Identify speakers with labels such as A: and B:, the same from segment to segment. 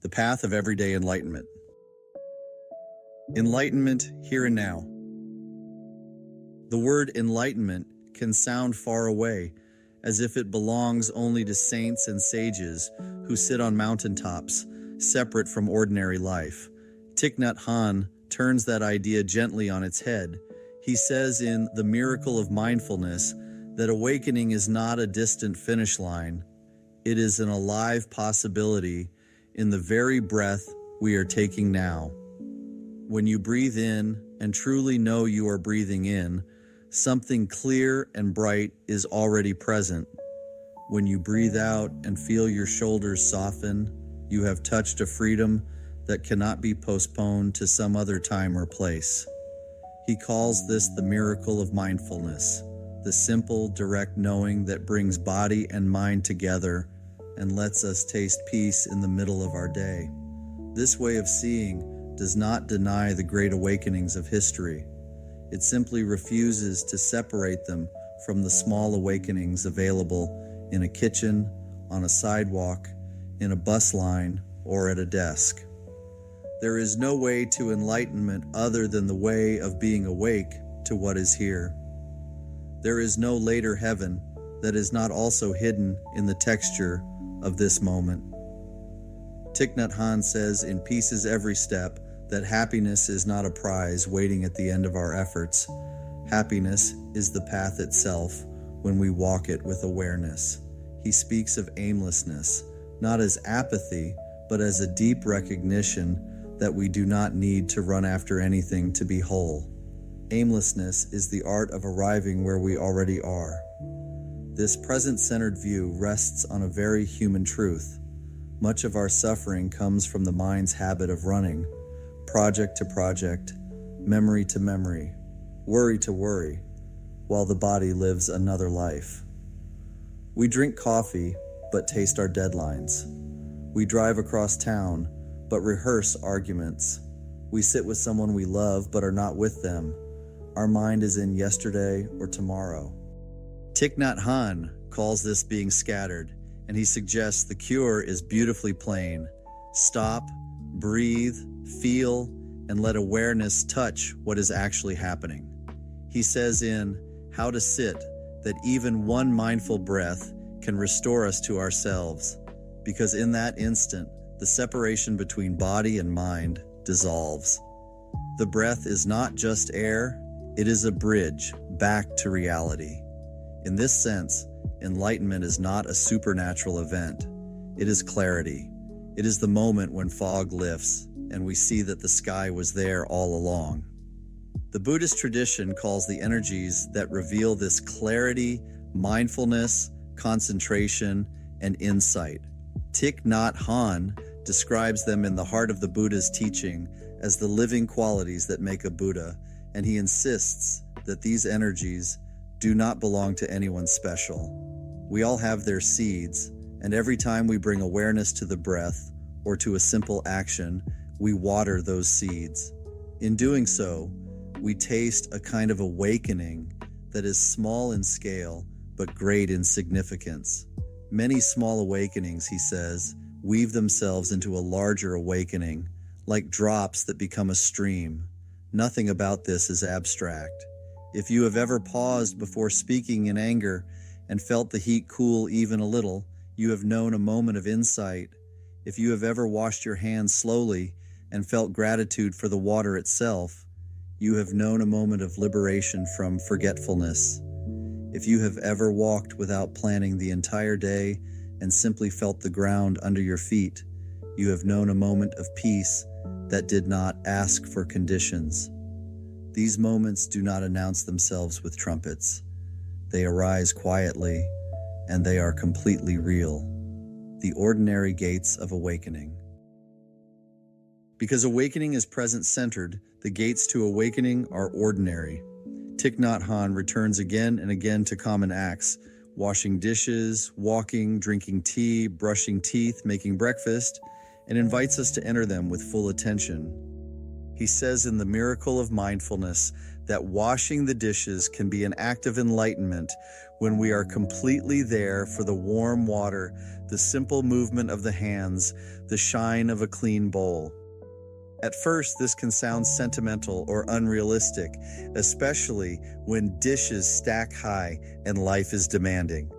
A: The Path of Everyday Enlightenment. Enlightenment here and now. The word enlightenment can sound far away, as if it belongs only to saints and sages who sit on mountaintops, separate from ordinary life. Thích Nhất Hạnh turns that idea gently on its head. He says in The Miracle of Mindfulness that awakening is not a distant finish line. It is an alive possibility in the very breath we are taking now. When you breathe in and truly know you are breathing in, something clear and bright is already present. When you breathe out and feel your shoulders soften, you have touched a freedom that cannot be postponed to some other time or place. He calls this the miracle of mindfulness, the simple, direct knowing that brings body and mind together and lets us taste peace in the middle of our day. This way of seeing does not deny the great awakenings of history. It simply refuses to separate them from the small awakenings available in a kitchen, on a sidewalk, in a bus line, or at a desk. There is no way to enlightenment other than the way of being awake to what is here. There is no later heaven that is not also hidden in the texture of this moment. Thích Nhất Hạnh says in Peace Every Step that happiness is not a prize waiting at the end of our efforts. Happiness is the path itself when we walk it with awareness. He speaks of aimlessness, not as apathy, but as a deep recognition that we do not need to run after anything to be whole. Aimlessness is the art of arriving where we already are. This present-centered view rests on a very human truth. Much of our suffering comes from the mind's habit of running, project to project, memory to memory, worry to worry, while the body lives another life. We drink coffee, but taste our deadlines. We drive across town, but rehearse arguments. We sit with someone we love, but are not with them. Our mind is in yesterday or tomorrow. Thích Nhất Hạnh calls this being scattered, and he suggests the cure is beautifully plain. Stop, breathe, feel, and let awareness touch what is actually happening. He says in How to Sit that even one mindful breath can restore us to ourselves, because in that instant, the separation between body and mind dissolves. The breath is not just air, it is a bridge back to reality. In this sense, enlightenment is not a supernatural event. It is clarity. It is the moment when fog lifts and we see that the sky was there all along. The Buddhist tradition calls the energies that reveal this clarity, mindfulness, concentration, and insight. Thích Nhất Hạnh describes them in the heart of the Buddha's teaching as the living qualities that make a Buddha, and he insists that these energies do not belong to anyone special. We all have their seeds, and every time we bring awareness to the breath or to a simple action, we water those seeds. In doing so, we taste a kind of awakening that is small in scale but great in significance. Many small awakenings, he says, weave themselves into a larger awakening, like drops that become a stream. Nothing about this is abstract. If you have ever paused before speaking in anger and felt the heat cool even a little, you have known a moment of insight. If you have ever washed your hands slowly and felt gratitude for the water itself, you have known a moment of liberation from forgetfulness. If you have ever walked without planning the entire day and simply felt the ground under your feet, you have known a moment of peace that did not ask for conditions. These moments do not announce themselves with trumpets. They arise quietly, and they are completely real. The ordinary gates of awakening. Because awakening is present-centered, the gates to awakening are ordinary. Thích Nhất Hạnh returns again and again to common acts, washing dishes, walking, drinking tea, brushing teeth, making breakfast, and invites us to enter them with full attention. He says in The Miracle of Mindfulness that washing the dishes can be an act of enlightenment when we are completely there for the warm water, the simple movement of the hands, the shine of a clean bowl. At first, this can sound sentimental or unrealistic, especially when dishes stack high and life is demanding.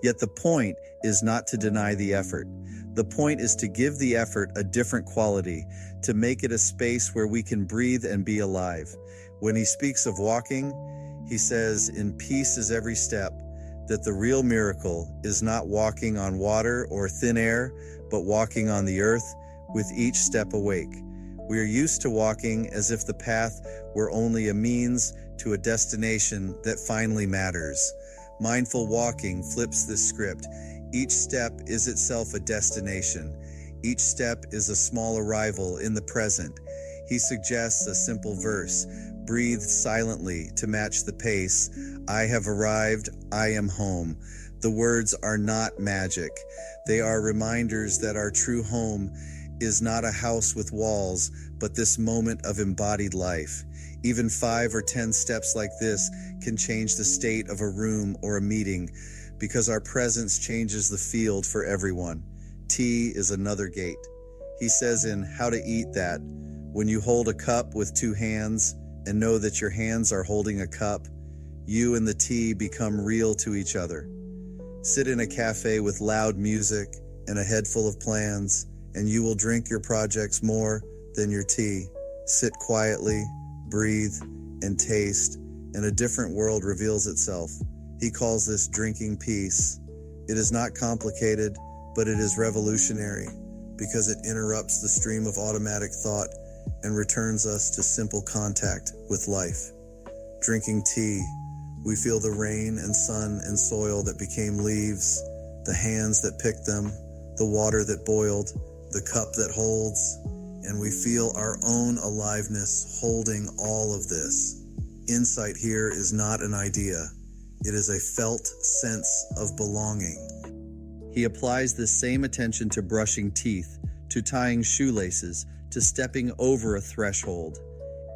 A: Yet the point is not to deny the effort. The point is to give the effort a different quality, to make it a space where we can breathe and be alive. When he speaks of walking, he says, "In peace is every step," that the real miracle is not walking on water or thin air, but walking on the earth with each step awake. We are used to walking as if the path were only a means to a destination that finally matters. Mindful walking flips this script. Each step is itself a destination. Each step is a small arrival in the present. He suggests a simple verse: breathe silently to match the pace. I have arrived, I am home. The words are not magic. They are reminders that our true home is not a house with walls, but this moment of embodied life. Even 5 or 10 steps like this can change the state of a room or a meeting, because our presence changes the field for everyone. Tea is another gate. He says in How to Eat that when you hold a cup with 2 hands and know that your hands are holding a cup, you and the tea become real to each other. Sit in a cafe with loud music and a head full of plans, and you will drink your projects more than your tea. Sit quietly, breathe, and taste, and a different world reveals itself. He calls this drinking peace. It is not complicated, but it is revolutionary because it interrupts the stream of automatic thought and returns us to simple contact with life. Drinking tea, we feel the rain and sun and soil that became leaves, the hands that picked them, the water that boiled, the cup that holds, and we feel our own aliveness holding all of this. Insight here is not an idea. It is a felt sense of belonging. He applies this same attention to brushing teeth, to tying shoelaces, to stepping over a threshold.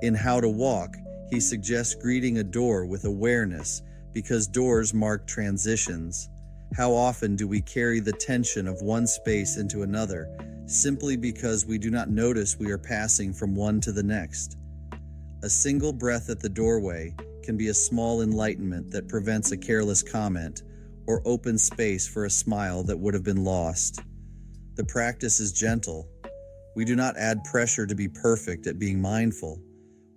A: In How to Walk, he suggests greeting a door with awareness, because doors mark transitions. How often do we carry the tension of one space into another, simply because we do not notice we are passing from one to the next? A single breath at the doorway can be a small enlightenment that prevents a careless comment or opens space for a smile that would have been lost. The practice is gentle. We do not add pressure to be perfect at being mindful.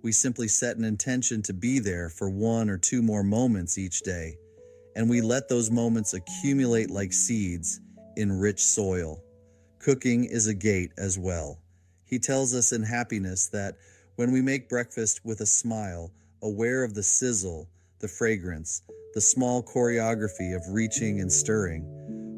A: We simply set an intention to be there for 1 or 2 more moments each day, and we let those moments accumulate like seeds in rich soil. Cooking is a gate as well. He tells us in Happiness that when we make breakfast with a smile, aware of the sizzle, the fragrance, the small choreography of reaching and stirring,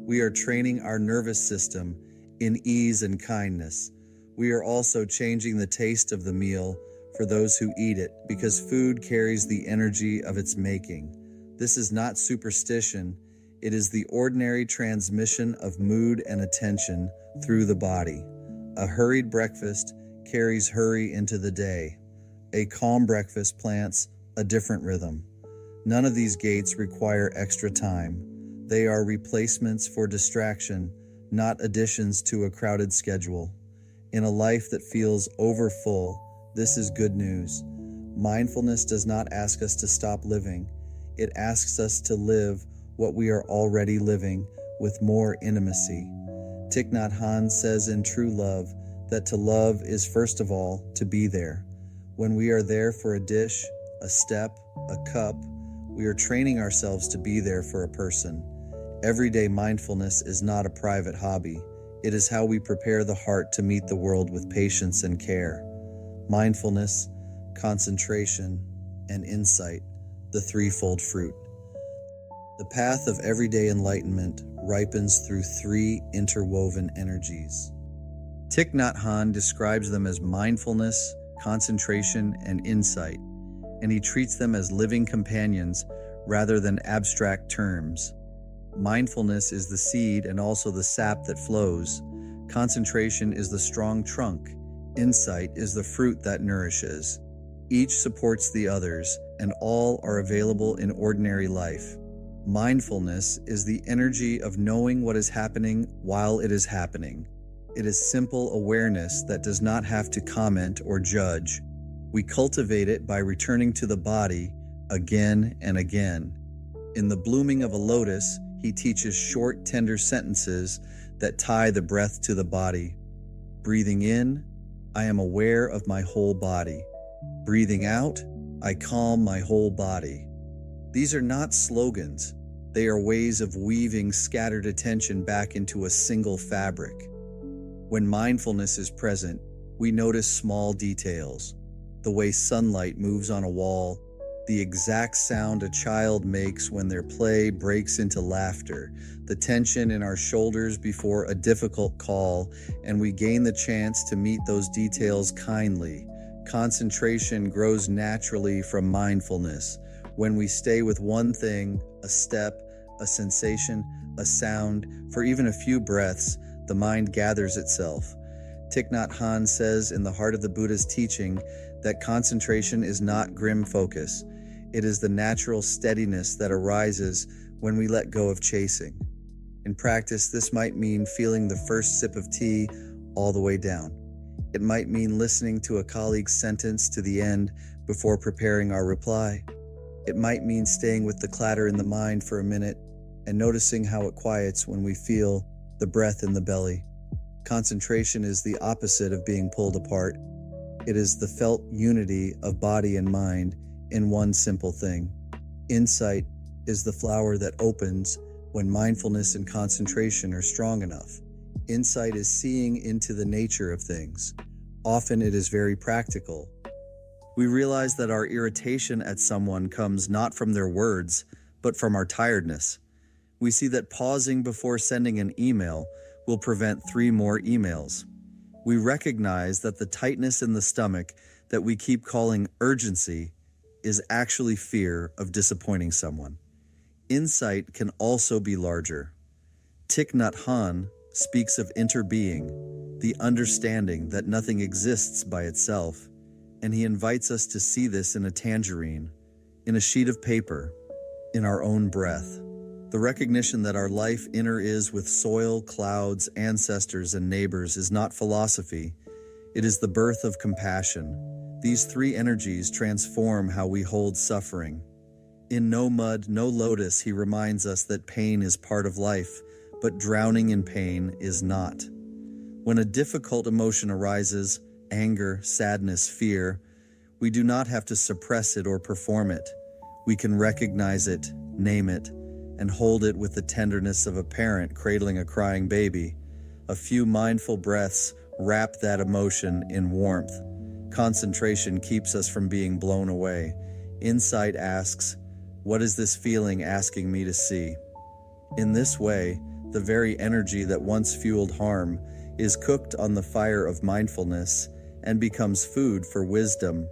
A: we are training our nervous system in ease and kindness. We are also changing the taste of the meal for those who eat it, because food carries the energy of its making. This is not superstition. It is the ordinary transmission of mood and attention through the body. A hurried breakfast carries hurry into the day. A calm breakfast plants a different rhythm. None of these gates require extra time. They are replacements for distraction, not additions to a crowded schedule. In a life that feels overfull, this is good news. Mindfulness does not ask us to stop living. It asks us to live what we are already living with more intimacy. Thích Nhất Hạnh says in True Love that to love is first of all to be there. When we are there for a dish, a step, a cup, we are training ourselves to be there for a person. Everyday mindfulness is not a private hobby. It is how we prepare the heart to meet the world with patience and care. Mindfulness, concentration, and insight, the threefold fruit. The path of everyday enlightenment ripens through 3 interwoven energies. Thích Nhất Hạnh describes them as mindfulness, concentration, and insight, and he treats them as living companions rather than abstract terms. Mindfulness is the seed and also the sap that flows. Concentration is the strong trunk. Insight is the fruit that nourishes. Each supports the others, and all are available in ordinary life. Mindfulness is the energy of knowing what is happening while it is happening. It is simple awareness that does not have to comment or judge. We cultivate it by returning to the body again and again. In the blooming of a lotus, he teaches short, tender sentences that tie the breath to the body. Breathing in, I am aware of my whole body. Breathing out, I calm my whole body. These are not slogans. They are ways of weaving scattered attention back into a single fabric. When mindfulness is present, we notice small details. The way sunlight moves on a wall, the exact sound a child makes when their play breaks into laughter, the tension in our shoulders before a difficult call, and we gain the chance to meet those details kindly. Concentration grows naturally from mindfulness. When we stay with one thing, a step, a sensation, a sound, for even a few breaths, the mind gathers itself. Thich Nhat Hanh says in the heart of the Buddha's teaching that concentration is not grim focus. It is the natural steadiness that arises when we let go of chasing. In practice, this might mean feeling the first sip of tea all the way down. It might mean listening to a colleague's sentence to the end before preparing our reply. It might mean staying with the clatter in the mind for a minute and noticing how it quiets when we feel the breath in the belly. Concentration is the opposite of being pulled apart. It is the felt unity of body and mind in one simple thing. Insight is the flower that opens when mindfulness and concentration are strong enough. Insight is seeing into the nature of things. Often it is very practical. We realize that our irritation at someone comes not from their words, but from our tiredness. We see that pausing before sending an email will prevent 3 more emails. We recognize that the tightness in the stomach that we keep calling urgency is actually fear of disappointing someone. Insight can also be larger. Thich Nhat Hanh speaks of interbeing, the understanding that nothing exists by itself, and he invites us to see this in a tangerine, in a sheet of paper, in our own breath. The recognition that our life inner is with soil, clouds, ancestors, and neighbors is not philosophy. It is the birth of compassion. These 3 energies transform how we hold suffering. In No Mud, No Lotus, he reminds us that pain is part of life, but drowning in pain is not. When a difficult emotion arises, anger, sadness, fear, we do not have to suppress it or perform it. We can recognize it, name it, and hold it with the tenderness of a parent cradling a crying baby. A few mindful breaths wrap that emotion in warmth. Concentration keeps us from being blown away. Insight asks, what is this feeling asking me to see? In this way, the very energy that once fueled harm is cooked on the fire of mindfulness and becomes food for wisdom.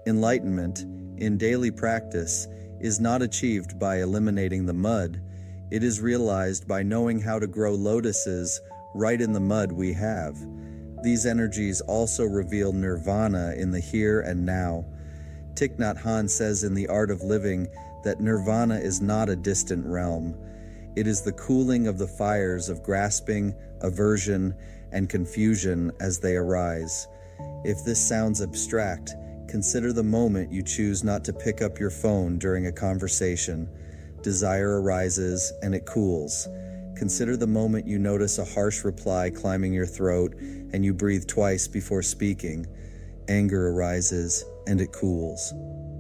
A: Enlightenment, in daily practice, is not achieved by eliminating the mud. It is realized by knowing how to grow lotuses right in the mud we have. These energies also reveal nirvana in the here and now. Thich Nhat Hanh says in The Art of Living that nirvana is not a distant realm. It is the cooling of the fires of grasping, aversion, and confusion as they arise. If this sounds abstract, consider the moment you choose not to pick up your phone during a conversation. Desire arises and it cools. Consider the moment you notice a harsh reply climbing your throat and you breathe twice before speaking. Anger arises and it cools.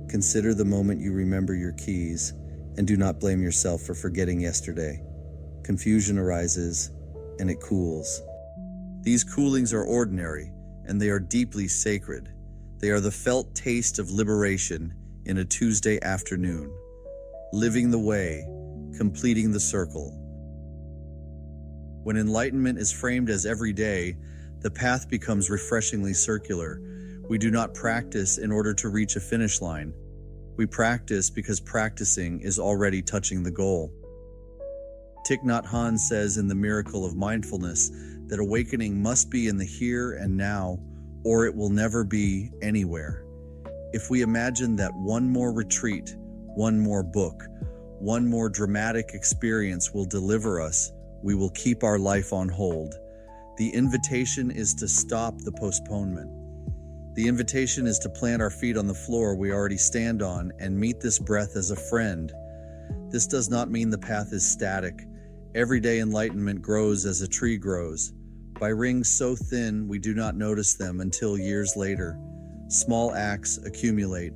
A: Consider the moment you remember your keys and do not blame yourself for forgetting yesterday. Confusion arises and it cools. These coolings are ordinary and they are deeply sacred. They are the felt taste of liberation in a Tuesday afternoon. Living the way, completing the circle. When enlightenment is framed as everyday, the path becomes refreshingly circular. We do not practice in order to reach a finish line. We practice because practicing is already touching the goal. Thich Nhat Hanh says in The Miracle of Mindfulness that awakening must be in the here and now, or it will never be anywhere. If we imagine that one more retreat, one more book, one more dramatic experience will deliver us, we will keep our life on hold. The invitation is to stop the postponement. The invitation is to plant our feet on the floor we already stand on and meet this breath as a friend. This does not mean the path is static. Everyday enlightenment grows as a tree grows, by rings so thin we do not notice them until years later. Small acts accumulate.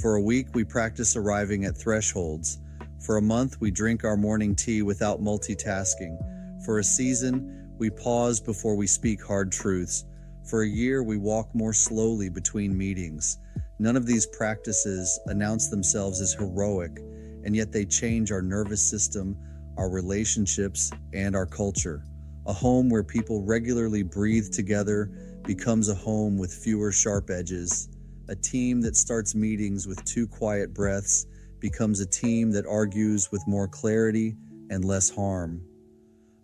A: For a week we practice arriving at thresholds. For a month we drink our morning tea without multitasking. For a season we pause before we speak hard truths. For a year we walk more slowly between meetings. None of these practices announce themselves as heroic, and yet they change our nervous system, our relationships, and our culture. A home where people regularly breathe together becomes a home with fewer sharp edges. A team that starts meetings with 2 quiet breaths becomes a team that argues with more clarity and less harm.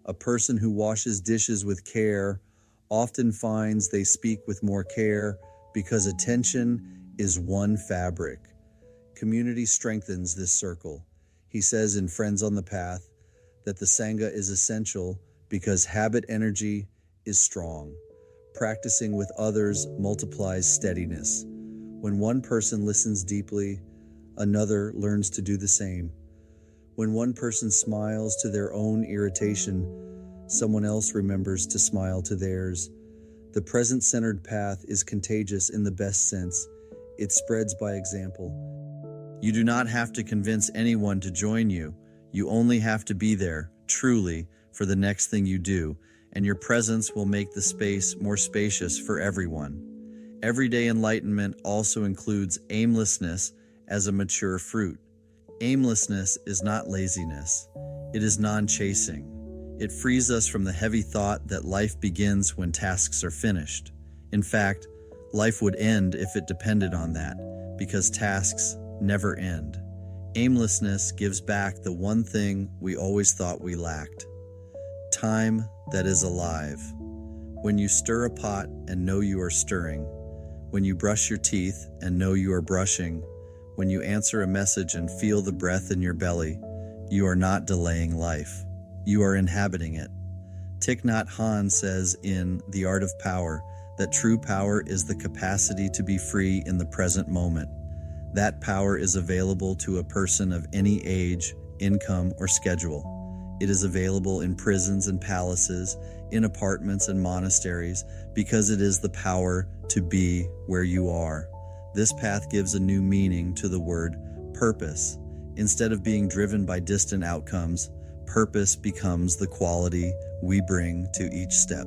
A: A person who washes dishes with care often finds they speak with more care because attention is one fabric. Community strengthens this circle. He says in Friends on the Path that the Sangha is essential because habit energy is strong. Practicing with others multiplies steadiness. When one person listens deeply, another learns to do the same. When one person smiles to their own irritation, someone else remembers to smile to theirs. The present-centered path is contagious in the best sense. It spreads by example. You do not have to convince anyone to join you. You only have to be there, truly, for the next thing you do, and your presence will make the space more spacious for everyone. Everyday enlightenment also includes aimlessness as a mature fruit. Aimlessness is not laziness. It is non-chasing. It frees us from the heavy thought that life begins when tasks are finished. In fact, life would end if it depended on that, because tasks never end. Aimlessness gives back the one thing we always thought we lacked: time that is alive. When you stir a pot and know you are stirring, when you brush your teeth and know you are brushing, when you answer a message and feel the breath in your belly, you are not delaying life. You are inhabiting it. Thích Nhất Hạnh says in The Art of Power that true power is the capacity to be free in the present moment. That power is available to a person of any age, income, or schedule. It is available in prisons and palaces, in apartments and monasteries, because it is the power to be where you are. This path gives a new meaning to the word purpose. Instead of being driven by distant outcomes, purpose becomes the quality we bring to each step.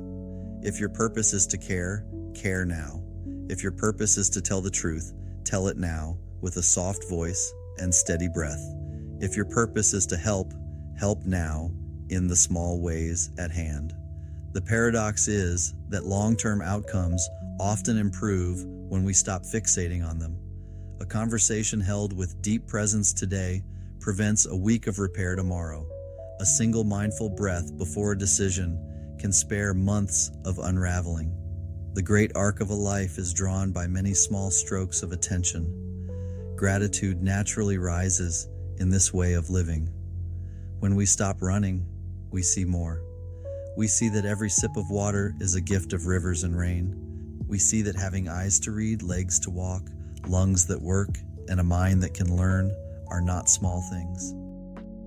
A: If your purpose is to care, care now. If your purpose is to tell the truth, tell it now with a soft voice and steady breath. If your purpose is to help, help now in the small ways at hand. The paradox is that long-term outcomes often improve when we stop fixating on them. A conversation held with deep presence today prevents a week of repair tomorrow. A single mindful breath before a decision can spare months of unraveling. The great arc of a life is drawn by many small strokes of attention. Gratitude naturally rises in this way of living. When we stop running, we see more. We see that every sip of water is a gift of rivers and rain. We see that having eyes to read, legs to walk, lungs that work, and a mind that can learn are not small things.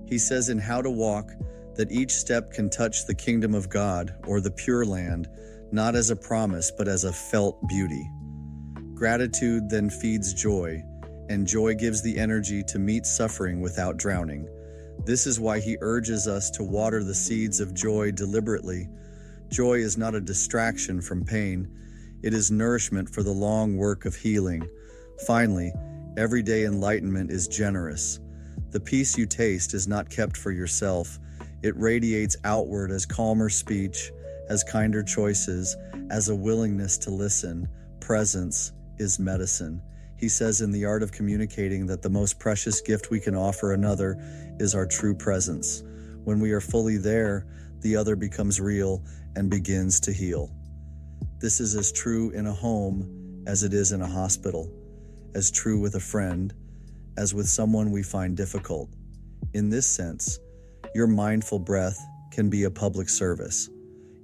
A: He says in How to Walk that each step can touch the kingdom of God or the Pure Land, not as a promise, but as a felt beauty. Gratitude then feeds joy, and joy gives the energy to meet suffering without drowning. This is why he urges us to water the seeds of joy deliberately. Joy is not a distraction from pain. It is nourishment for the long work of healing. Finally, everyday enlightenment is generous. The peace you taste is not kept for yourself. It radiates outward as calmer speech, as kinder choices, as a willingness to listen. Presence is medicine. He says in The Art of Communicating that the most precious gift we can offer another is our true presence. When we are fully there, the other becomes real and begins to heal. This is as true in a home as it is in a hospital, as true with a friend as with someone we find difficult. In this sense, your mindful breath can be a public service.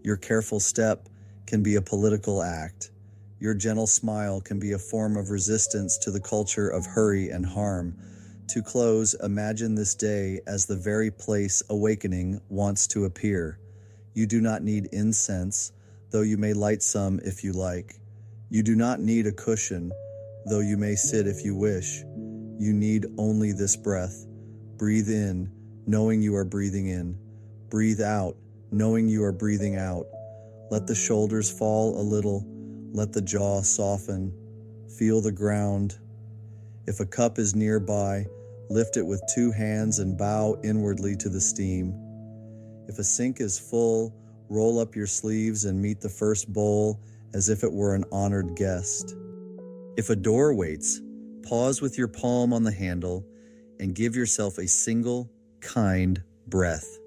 A: Your careful step can be a political act. Your gentle smile can be a form of resistance to the culture of hurry and harm. To close, imagine this day as the very place awakening wants to appear. You do not need incense, though you may light some if you like. You do not need a cushion, though you may sit if you wish. You need only this breath. Breathe in, knowing you are breathing in. Breathe out, knowing you are breathing out. Let the shoulders fall a little. Let the jaw soften. Feel the ground. If a cup is nearby, lift it with 2 hands and bow inwardly to the steam. If a sink is full, roll up your sleeves and meet the first bowl as if it were an honored guest. If a door waits, pause with your palm on the handle and give yourself a single, kind breath.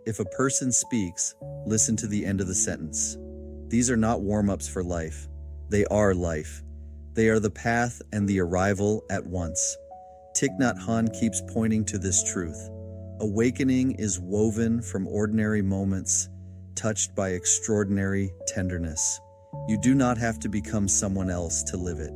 A: If a person speaks, listen to the end of the sentence. These are not warm-ups for life. They are life. They are the path and the arrival at once. Thích Nhất Hạnh keeps pointing to this truth. Awakening is woven from ordinary moments, touched by extraordinary tenderness. You do not have to become someone else to live it.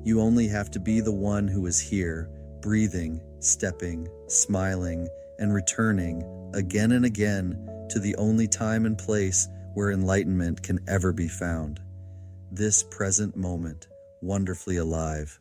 A: You only have to be the one who is here, breathing, stepping, smiling, and returning again and again to the only time and place where enlightenment can ever be found. This present moment, wonderfully alive.